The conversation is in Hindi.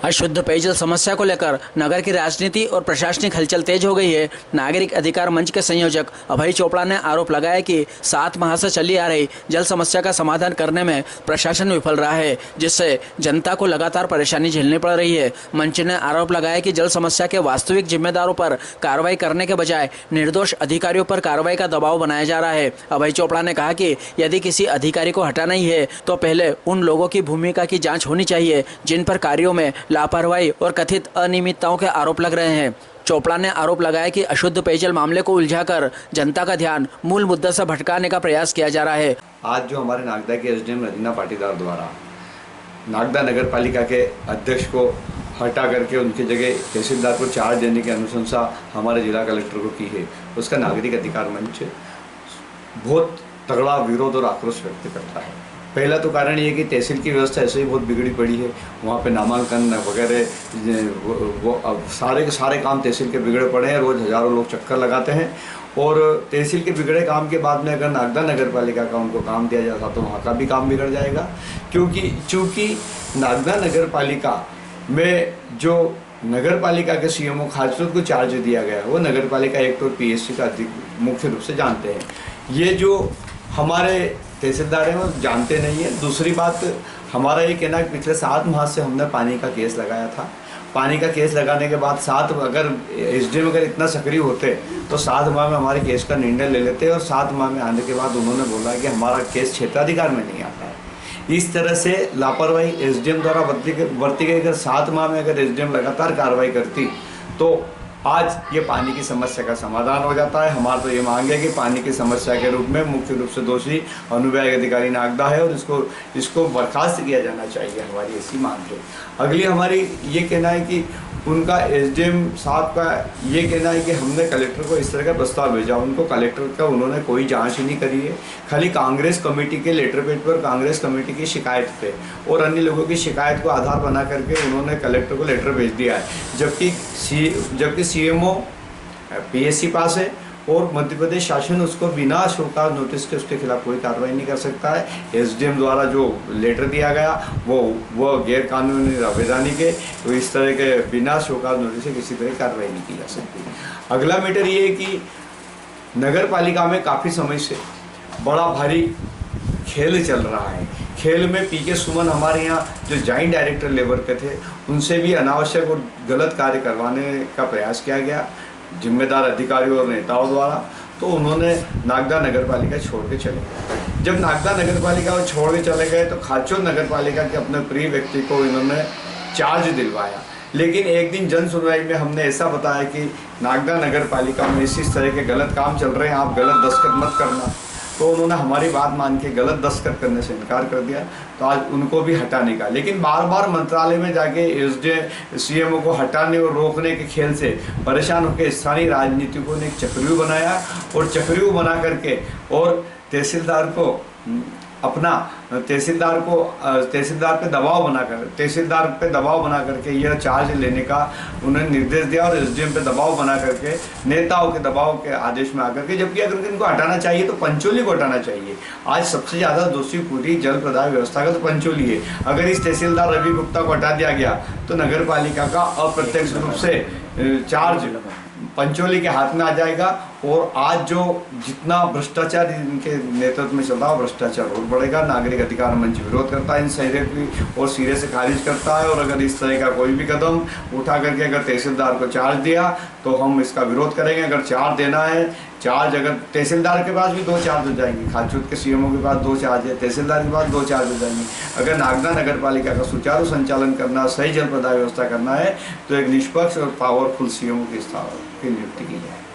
अशुद्ध पेयजल समस्या को लेकर नगर की राजनीति और प्रशासनिक हलचल तेज हो गई है। नागरिक अधिकार मंच के संयोजक अभय चोपड़ा ने आरोप लगाया कि 7 माह से चली आ रही जल समस्या का समाधान करने में प्रशासन विफल रहा है, जिससे जनता को लगातार परेशानी झेलनी पड़ रही है। मंच ने आरोप लगाया कि जल समस्या के वास्तविक जिम्मेदारों पर कार्रवाई करने के बजाय निर्दोष अधिकारियों पर कार्रवाई का दबाव बनाया जा रहा है। अभय चोपड़ा ने कहा कि यदि किसी अधिकारी को हटाना ही है तो पहले उन लोगों की भूमिका की जाँच होनी चाहिए जिन पर कार्यों में लापरवाही और कथित अनियमितताओं के आरोप लग रहे हैं। चोपड़ा ने आरोप लगाया कि अशुद्ध पेयजल मामले को उलझाकर जनता का ध्यान मूल मुद्दे से भटकाने का प्रयास किया जा रहा है। आज जो हमारे नागदा के एसडीएम रंजना पाटीदार द्वारा नागदा नगर पालिका के अध्यक्ष को हटा करके उनकी जगह तहसीलदार को चार्ज देने की अनुशंसा हमारे जिला कलेक्टर को की है, उसका नागरिक अधिकार मंच बहुत तगड़ा विरोध और आक्रोश व्यक्त करता है। पहला तो कारण ये कि तहसील की व्यवस्था ऐसे ही बहुत बिगड़ी पड़ी है। वहाँ पे नामांकन वगैरह वो सारे के सारे काम तहसील के बिगड़े पड़े हैं। रोज़ हज़ारों लोग चक्कर लगाते हैं और तहसील के बिगड़े काम के बाद में अगर नागदा नगर पालिका का उनको काम दिया जाता तो वहाँ का भी काम बिगड़ जाएगा, क्योंकि चूँकि नागदा नगर पालिका में जो नगर पालिका के सीएमओ खासतौर को चार्ज दिया गया वो नगर पालिका एक्ट और पीएससी का अधिक मुख्य रूप से जानते हैं। ये जो हमारे तहसीलदार हैं वो जानते नहीं है। दूसरी बात, हमारा ये कहना है कि पिछले 7 माह से हमने पानी का केस लगाया था। पानी का केस लगाने के बाद अगर एसडीएम अगर इतना सक्रिय होते तो 7 माह में हमारे केस का निर्णय ले लेते, और 7 माह में आने के बाद उन्होंने बोला कि हमारा केस क्षेत्राधिकार में नहीं आता है। इस तरह से लापरवाही एसडीएम द्वारा बरती गई। अगर 7 माह में अगर एसडीएम लगातार कार्रवाई करती तो आज ये पानी की समस्या का समाधान हो जाता है। हमारा तो ये मांग है कि पानी की समस्या के रूप में मुख्य रूप से दोषी अनुव्यय अधिकारी नागदा है और इसको बर्खास्त किया जाना चाहिए, हमारी ऐसी मांग है। अगली हमारी ये कहना है कि उनका एसडीएम साहब का ये कहना है कि हमने कलेक्टर को इस तरह का प्रस्ताव भेजा, उनको कलेक्टर का उन्होंने कोई जांच ही नहीं करी है। खाली कांग्रेस कमेटी के लेटर पेड पर कांग्रेस कमेटी की शिकायत पे और अन्य लोगों की शिकायत को आधार बना करके उन्होंने कलेक्टर को लेटर भेज दिया है, जबकि सीएमओ पीएससी पास है और मध्य प्रदेश शासन उसको बिना शोकाज नोटिस के उसके खिलाफ कोई कार्रवाई नहीं कर सकता है। एसडीएम द्वारा जो लेटर दिया गया वो गैर कानूनी अवैधानिक है, तो इस तरह के बिना शोकाज नोटिस से किसी तरह कार्रवाई नहीं की जा सकती। अगला मैटर ये है कि नगर पालिका में काफ़ी समय से बड़ा भारी खेल चल रहा है। खेल में पीके सुमन हमारे यहाँ जो जॉइंट डायरेक्टर लेबर के थे उनसे भी अनावश्यक और गलत कार्य करवाने का प्रयास किया गया जिम्मेदार अधिकारियों और नेताओं द्वारा, तो उन्होंने नागदा नगर पालिका छोड़ के चले गए। जब नागदा नगर पालिका वो छोड़ के चले गए तो खाचोर नगर पालिका के अपने प्रिय व्यक्ति को इन्होंने चार्ज दिलवाया, लेकिन एक दिन जन सुनवाई में हमने ऐसा बताया कि नागदा नगर पालिका में इस तरह के गलत काम चल रहे हैं, आप गलत दस्तखत मत करना, तो उन्होंने हमारी बात मान के गलत दस्तखत करने से इनकार कर दिया। तो आज उनको भी हटाने का, लेकिन बार बार मंत्रालय में जाके एसडीएम सीएमओ को हटाने और रोकने के खेल से परेशान होकर स्थानीय राजनीतिकों ने एक चक्रव्यूह बनाया और चक्रव्यूह बना करके और तहसीलदार को अपना तहसीलदार पे दबाव बना करके यह चार्ज लेने का उन्हें निर्देश दिया और एसडीएम पे दबाव बना करके नेताओं के दबाव के आदेश में आकर के, जबकि अगर इनको हटाना चाहिए तो पंचोली को हटाना चाहिए। आज सबसे ज़्यादा दोषी पूरी जल प्रदाय व्यवस्था का तो पंचोली है। अगर इस तहसीलदार रवि गुप्ता को हटा दिया गया तो नगर पालिका का अप्रत्यक्ष रूप से चार्ज पंचोली के हाथ में आ जाएगा और आज जो जितना भ्रष्टाचार इनके नेतृत्व में चल रहा है भ्रष्टाचार और बढ़ेगा। नागरिक अधिकार मंच विरोध करता है इन सिरे की और सिरे से खारिज करता है, और अगर इस तरह का कोई भी कदम उठा करके अगर तहसीलदार को चार्ज दिया तो हम इसका विरोध करेंगे। अगर चार्ज देना है, अगर तहसीलदार के पास भी 2 चार्ज हो जाएंगे, खाचूत के सीएमओ के पास 2 चार्ज है, तहसीलदार के पास 2 चार्ज हो जाएंगे। अगर नागदा नगर पालिका का सुचारू संचालन करना, सही जल प्रदाय व्यवस्था करना है तो एक निष्पक्ष और पावरफुल सीएमओ की नियुक्ति की जाए।